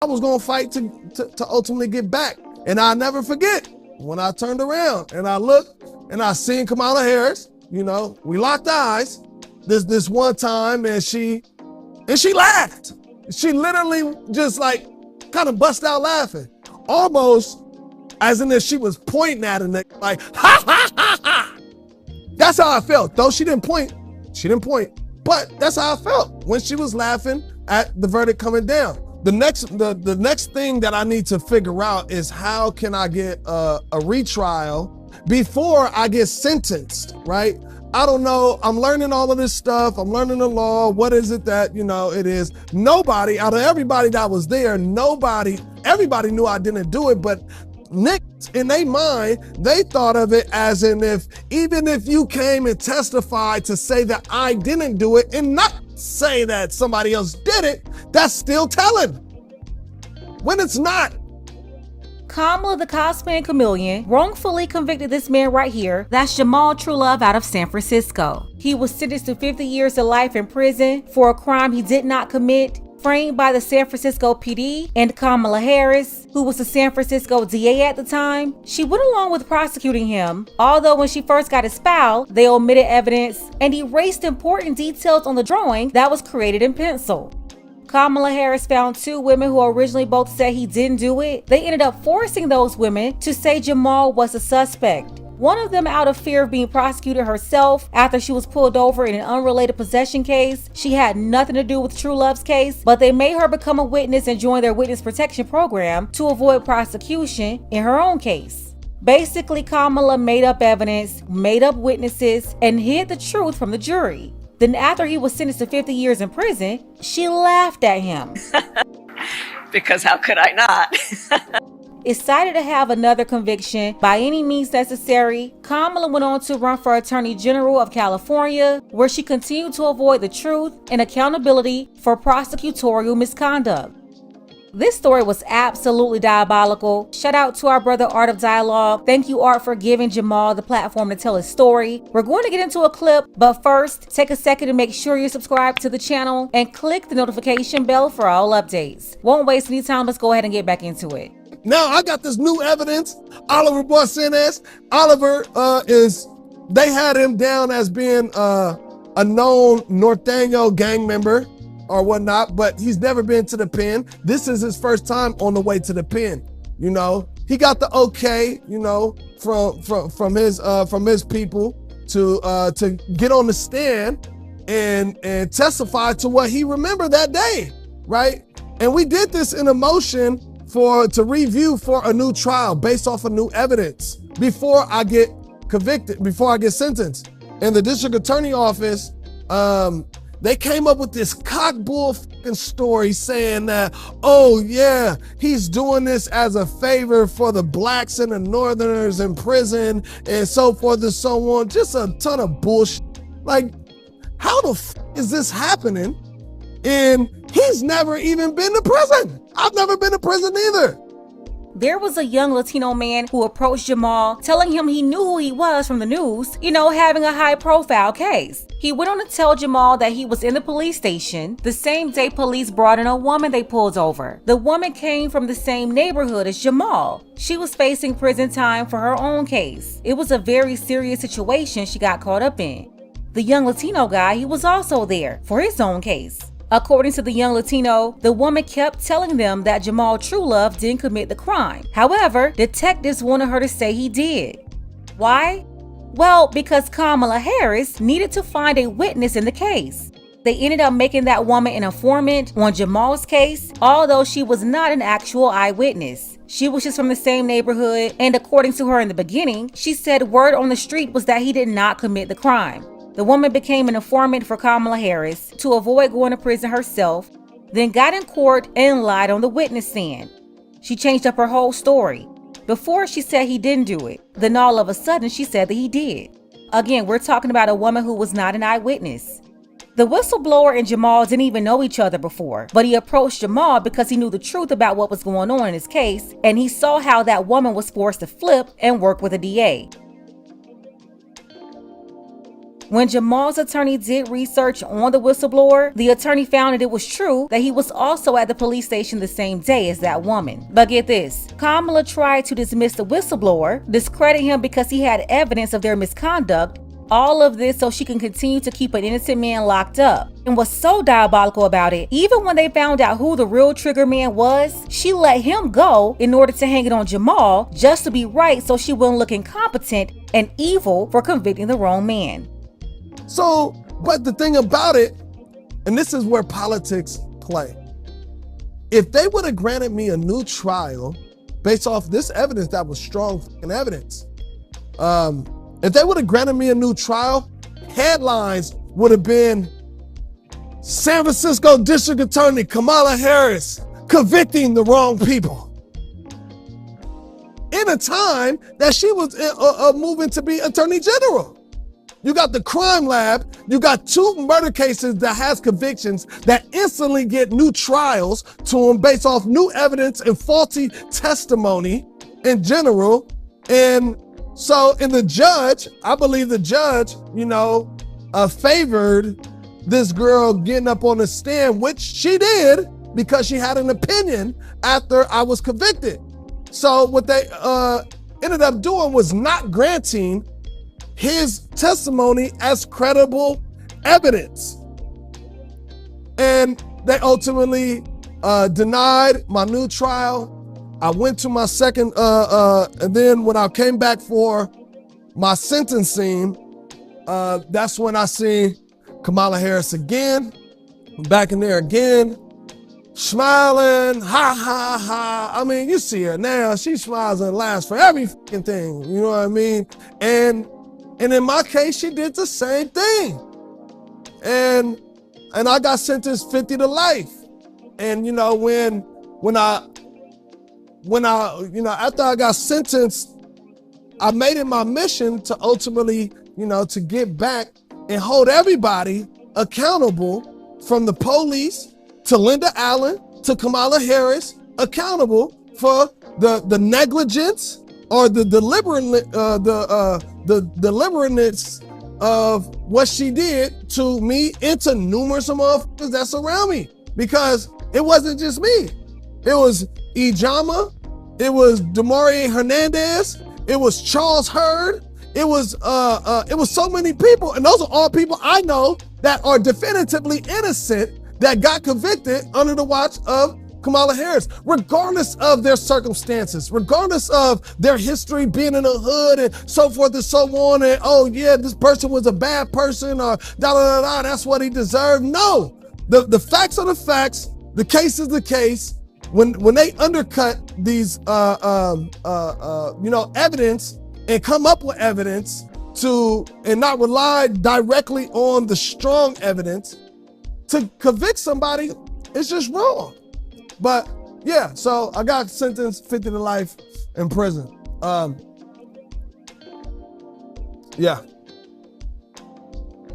was going to fight to ultimately get back. And I'll never forget when I turned around and I looked and I seen Kamala Harris, you know, we locked eyes this one time and she laughed. She literally just like kind of bust out laughing, almost as in if she was pointing at a nigga, like, ha, ha, ha, ha. That's how I felt. Though she didn't point, but that's how I felt when she was laughing at the verdict coming down. The next thing that I need to figure out is how can I get a retrial before I get sentenced, right? I don't know. I'm learning all of this stuff. I'm learning the law. What is it that, you know, it is? Nobody, out of everybody that was there, everybody knew I didn't do it, but niggas in their mind, they thought of it as even if you came and testified to say that I didn't do it and not say that somebody else did it, that's still telling. When it's not. Kamala the Cosplaying Chameleon wrongfully convicted this man right here. That's Jamal Truelove out of San Francisco. He was sentenced to 50 years to life in prison for a crime he did not commit, framed by the San Francisco PD and Kamala Harris, who was the San Francisco DA at the time. She went along with prosecuting him, although when she first got his file, they omitted evidence and erased important details on the drawing that was created in pencil. Kamala Harris found 2 women who originally both said he didn't do it. They ended up forcing those women to say Jamal was a suspect. One of them out of fear of being prosecuted herself after she was pulled over in an unrelated possession case. She had nothing to do with Truelove's case, but they made her become a witness and join their witness protection program to avoid prosecution in her own case. Basically, Kamala made up evidence, made up witnesses, and hid the truth from the jury. Then after he was sentenced to 50 years in prison, she laughed at him. Because how could I not? Excited to have another conviction by any means necessary, Kamala went on to run for Attorney General of California, where she continued to avoid the truth and accountability for prosecutorial misconduct. This story was absolutely diabolical. Shout out to our brother Art of Dialogue. Thank you, Art, for giving Jamal the platform to tell his story. We're going to get into a clip, but first, take a second to make sure you're subscribed to the channel and click the notification bell for all updates. Won't waste any time, let's go ahead and get back into it. Now I got this new evidence. Oliver Boissenes. Oliver they had him down as being a known Norteño gang member or whatnot, but he's never been to the pen. This is his first time on the way to the pen. You know, he got the okay, you know, from his people to get on the stand and testify to what he remembered that day, right? And we did this in a motion to review for a new trial based off of new evidence before I get convicted, before I get sentenced. In the district attorney office, they came up with this cockbull fucking story saying that, oh yeah, he's doing this as a favor for the blacks and the northerners in prison and so forth and so on. Just a ton of bullshit. Like, how the fuck is this happening? And he's never even been to prison. I've never been to prison either. There was a young Latino man who approached Jamal, telling him he knew who he was from the news, you know, having a high-profile case. He went on to tell Jamal that he was in the police station the same day police brought in a woman they pulled over. The woman came from the same neighborhood as Jamal. She was facing prison time for her own case. It was a very serious situation she got caught up in. The young Latino guy, he was also there for his own case. According to the young Latino, the woman kept telling them that Jamal Truelove didn't commit the crime. However, detectives wanted her to say he did. Why? Well, because Kamala Harris needed to find a witness in the case. They ended up making that woman an informant on Jamal's case, although she was not an actual eyewitness. She was just from the same neighborhood, and according to her in the beginning, she said word on the street was that he did not commit the crime. The woman became an informant for Kamala Harris to avoid going to prison herself, then got in court and lied on the witness stand. She changed up her whole story. Before, she said he didn't do it. Then all of a sudden, she said that he did. Again, we're talking about a woman who was not an eyewitness. The whistleblower and Jamal didn't even know each other before, but he approached Jamal because he knew the truth about what was going on in his case, and he saw how that woman was forced to flip and work with a DA. When Jamal's attorney did research on the whistleblower, the attorney found that it was true that he was also at the police station the same day as that woman. But get this, Kamala tried to dismiss the whistleblower, discredit him because he had evidence of their misconduct, all of this so she can continue to keep an innocent man locked up. And what's so diabolical about it, even when they found out who the real trigger man was, she let him go in order to hang it on Jamal just to be right so she wouldn't look incompetent and evil for convicting the wrong man. So, but the thing about it, and this is where politics play. If they would have granted me a new trial based off this evidence that was strong fucking evidence, if they would have granted me a new trial, headlines would have been San Francisco District Attorney Kamala Harris convicting the wrong people. In a time that she was moving to be Attorney General. You got the crime lab, you got 2 murder cases that has convictions that instantly get new trials to them based off new evidence and faulty testimony in general. And so in the judge, I believe the judge, favored this girl getting up on the stand, which she did because she had an opinion after I was convicted. So what they ended up doing was not granting his testimony as credible evidence. And they ultimately denied my new trial. I went to my second, and then when I came back for my sentencing, that's when I see Kamala Harris again, back in there again, smiling, ha, ha, ha. I mean, you see her now, she smiles and laughs for every fucking thing, you know what I mean? And in my case, she did the same thing. And I got sentenced 50 to life. And after I got sentenced, I made it my mission to ultimately, to get back and hold everybody accountable, from the police to Linda Allen to Kamala Harris, accountable for the negligence or the deliberateness of what she did to me and to numerous motherfuckers that surround me. Because it wasn't just me. It was Ijama, it was Demarie Hernandez, it was Charles Hurd, it was so many people, and those are all people I know that are definitively innocent that got convicted under the watch of Kamala Harris, regardless of their circumstances, regardless of their history being in the hood and so forth and so on, and oh yeah, this person was a bad person, or that's what he deserved. No, the facts are the facts, the case is the case. When they undercut these evidence and come up with evidence and not rely directly on the strong evidence to convict somebody, it's just wrong. But yeah, so I got sentenced 50 to life in prison. Yeah.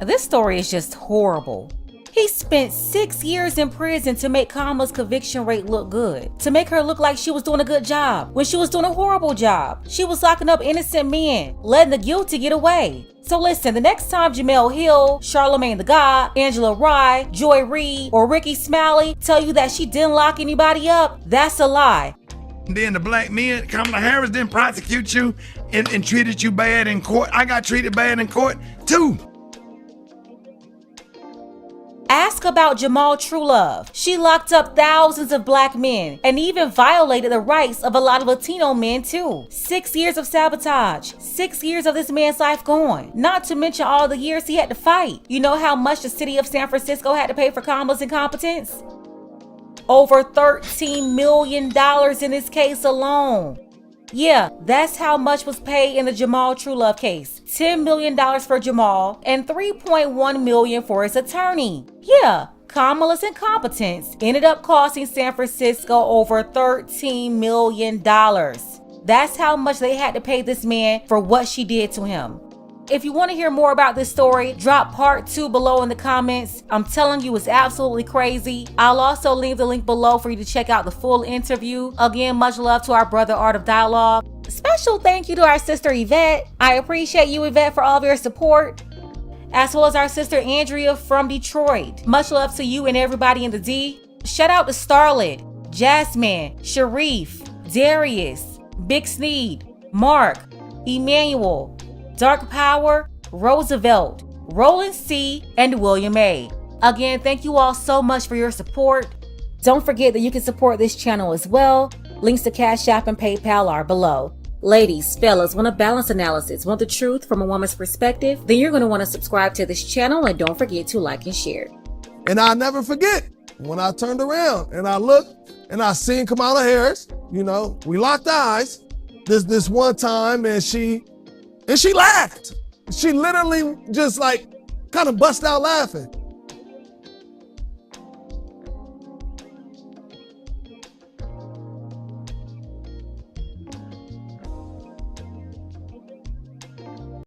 This story is just horrible. He spent 6 years in prison to make Kamala's conviction rate look good, to make her look like she was doing a good job when she was doing a horrible job. She was locking up innocent men, letting the guilty get away. So listen, the next time Jemele Hill, Charlamagne the God, Angela Rye, Joy Reid, or Ricky Smiley tell you that she didn't lock anybody up, that's a lie. Then the black men, Kamala Harris didn't prosecute you and treated you bad in court. I got treated bad in court too. Ask about Jamal Trulove. She locked up thousands of black men and even violated the rights of a lot of Latino men too. 6 years of sabotage. 6 years of this man's life gone. Not to mention all the years he had to fight. You know how much the city of San Francisco had to pay for Kamala's incompetence? Over $13 million in this case alone. Yeah, that's how much was paid in the Jamal Trulove case. $10 million for Jamal and $3.1 million for his attorney. Yeah, Kamala's incompetence ended up costing San Francisco over $13 million. That's how much they had to pay this man for what she did to him. If you want to hear more about this story, drop part 2 below in the comments. I'm telling you, it's absolutely crazy. I'll also leave the link below for you to check out the full interview. Again, much love to our brother Art of Dialogue. Special thank you to our sister Yvette. I appreciate you, Yvette, for all of your support. as well as our sister Andrea from Detroit. Much love to you and everybody in the D. Shout out to Starlet, Jasmine, Sharif, Darius, Big Sneed, Mark, Emmanuel, Dark Power, Roosevelt, Roland C, and William A. Again, thank you all so much for your support. Don't forget that you can support this channel as well. Links to Cash App and PayPal are below. Ladies, fellas, want a balanced analysis, want the truth from a woman's perspective? Then you're going to want to subscribe to this channel and don't forget to like and share. And I'll never forget when I turned around and I looked and I seen Kamala Harris. You know, we locked eyes this one time and she laughed. She literally just like kind of bust out laughing.